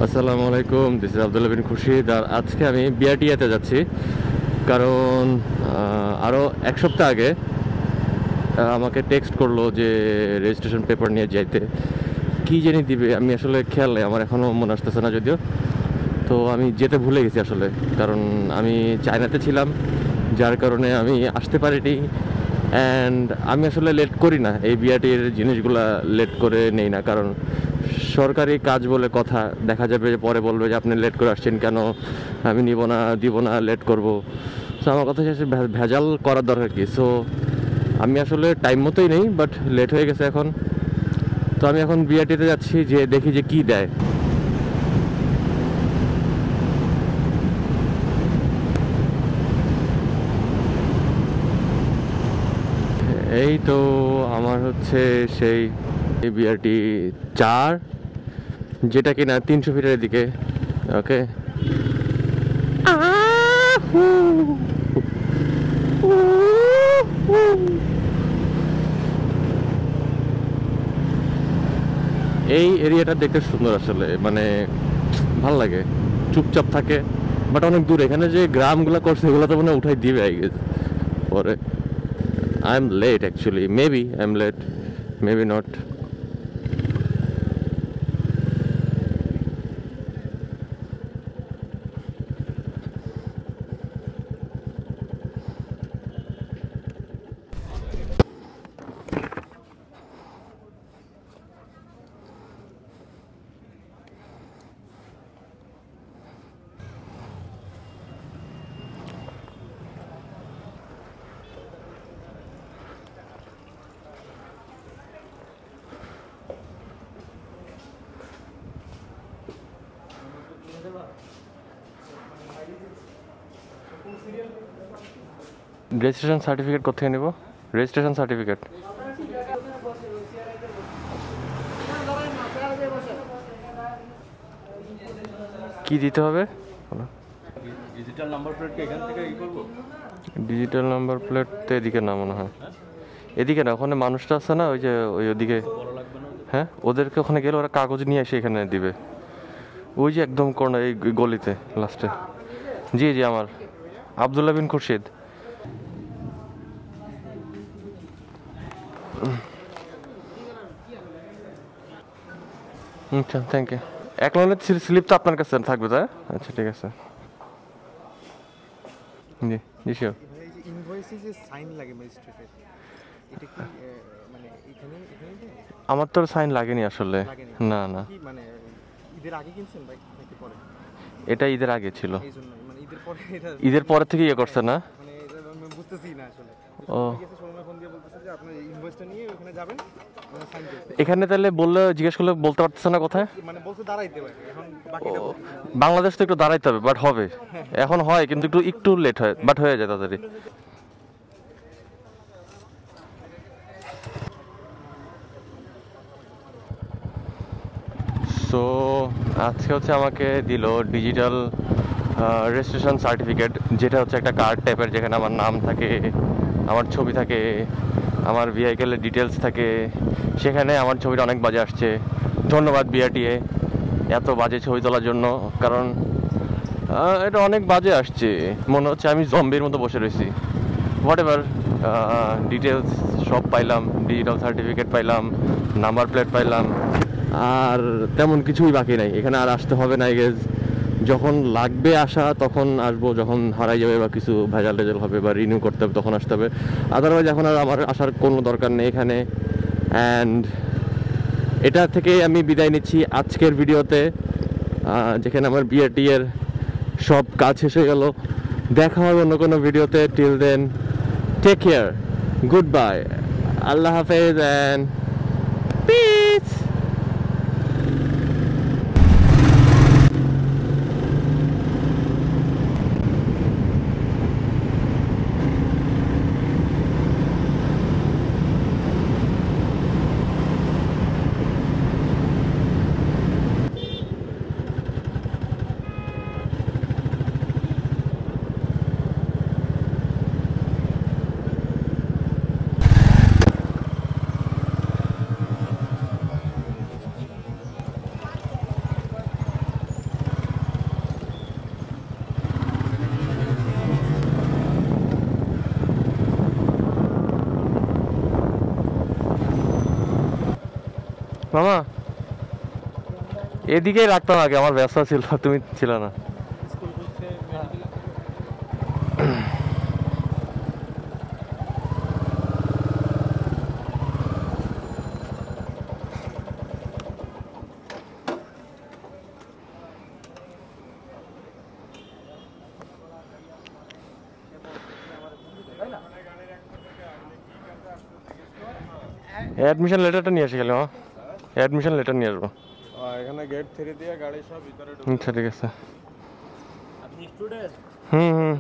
আসসালামু আলাইকুম, this is Abdullah বিন খুরশিদ। আর আজকে আমি বিআরটিএতে যাচ্ছি, কারণ আরও এক সপ্তাহ আগে আমাকে টেক্সট করলো যে রেজিস্ট্রেশন পেপার নিয়ে যাইতে। কী জানি দিবে, আমি আসলে খেয়াল নেই, আমার এখনও মনে আসতেছে না যদিও। তো আমি যেতে ভুলে গেছি আসলে, কারণ আমি চায়নাতে ছিলাম, যার কারণে আমি আসতে পারিনি। অ্যান্ড আমি আসলে লেট করি না, এই বিআরটির জিনিসগুলা লেট করে নেই না, কারণ সরকারি কাজ বলে কথা। দেখা যাবে যে পরে বলবে যে আপনি লেট করে আসছেন কেন, আমি নিব না, দিব না, লেট করব। সো আমার কথা শেষে ভেজাল করার দরকার কি? সো আমি আসলে টাইম মতোই নেই, বাট লেট হয়ে গেছে এখন। তো আমি এখন বিআরটিতে যাচ্ছি, যে দেখি যে কী দেয়। এই তো আমার হচ্ছে সেই বিআরটি 4, যেটা কিনা 300 ফিটের দিকে। ওকে, এই এরিয়াটা দেখতে সুন্দর আসলে, মানে ভাল লাগে, চুপচাপ থাকে, বাট অনেক দূর। এখানে যে গ্রামগুলো করছে এগুলো তো মানে উঠাই দিবে আই গেস পরে। I am late actually, maybe I am late, maybe not. Registration certificate কোথায় নেব? রেজিস্ট্রেশন সার্টিফিকেট কি দিতে হবে? ডিজিটাল নাম্বার প্লেট কি এখান থেকে করব? ডিজিটাল নাম্বার প্লেট তো এদিকে না মনে হয়, এদিকে না, ওখানে মানুষটা আছে না, ওই যে ওদিকে। হ্যাঁ, ওদেরকে ওখানে গেলে ওরা কাগজ নিয়ে এসে এখানে দিবে, ওই যে একদম কর্নার, এই গলিতে লাস্টে। জি জি, আমার আব্দুল্লাহ বিন খুরশিদ। আচ্ছা, থ্যাংক ইউ। এক লাইনের স্লিপ তো আপনার কাছে থাকবে, তাই? আচ্ছা, ঠিক আছে। জি জি, শিওর। এই যে ইনভয়েসে যে সাইন লাগে ম্যাজিস্ট্রেটের, এটা কি মানে এখানে দেয়? আমার তো সাইন লাগেনি আসলে। লাগেনি? না না, কি মানে ঈদের আগে কিনছেন বাইক নাকি পরে? এটা ঈদের আগে ছিল। এই জন্য মানে ঈদের পরে এটা ঈদের পরে থেকে ইয়ে করছে না? মানে এটা আমি বুঝতেছি না আসলে। ও, শোরুমে ফোন দিয়ে বলতেছে যে আপনি ইনভয়েসটা নিয়ে ওখানে যাবেন, সাইন করতে। এখানে তাহলে বললে, জিজ্ঞেস করলে বলতে পারতেছে না কোথায়? মানে বলতে দাঁড়াইতে পারে, এখন বাকিটা বলতেছে। বাংলাদেশ তো একটু দাঁড়াইতে হবে, বাট হবে। এখন হয়, কিন্তু একটু একটু লেট হয়, বাট হয়ে যায় তাড়াতাড়ি। সো আজকে হচ্ছে আমাকে দিল ডিজিটাল রেজিস্ট্রেশন সার্টিফিকেট, যেটা হচ্ছে একটা কার্ড টাইপের, যেখানে আমার নাম থাকে, আমার ছবি থাকে, আমার ভেহিকেলের ডিটেলস থাকে। সেখানে আমার ছবিটা অনেক বাজে আসছে। ধন্যবাদ বিআরটিএ এত বাজে ছবি তোলার জন্য, কারণ এটা অনেক বাজে আসছে, মনে হচ্ছে আমি জম্বির মতো বসে রয়েছি। হোয়াট এভার, ডিটেলস সব পাইলাম, ডিজিটাল সার্টিফিকেট পাইলাম, নাম্বার প্লেট পাইলাম, আর তেমন কিছুই বাকি নাই। এখানে আর আসতে হবে না, গেজ যখন লাগবে আসা তখন আসবো, যখন হারাই যাবে বা কিছু ভেজাল টেজাল হবে বা রিনিউ করতে হবে তখন আসতে হবে। আদারওয়াইজ এখন আর আমার আসার কোনো দরকার নেই এখানে। অ্যান্ড এটা থেকে আমি বিদায় নিচ্ছি আজকের ভিডিওতে, যেখানে আমার বিআরটি এর সব কাজ শেষ হয়ে গেল। দেখা হবে অন্য কোনো ভিডিওতে। Till then, take care, good, আল্লাহ হাফেজ অ্যান্ড পিস। মামা এদিকেই রাখতাম আগে, আমার ব্যবসা ছিল, তুমি ছিল না। স্কুল করছে মেডিকেল অ্যাডমিশন লেটারটা নিয়ে আসি খালি মামা, অ্যাডমিশন লেটার নিয়ে আসবো। এখানে গেট ছেড়ে দিয়ে গাড়ি সব ভিতরে আচ্ছা ঠিক আছে। আপনি স্টুডেন্ট হুম হুম।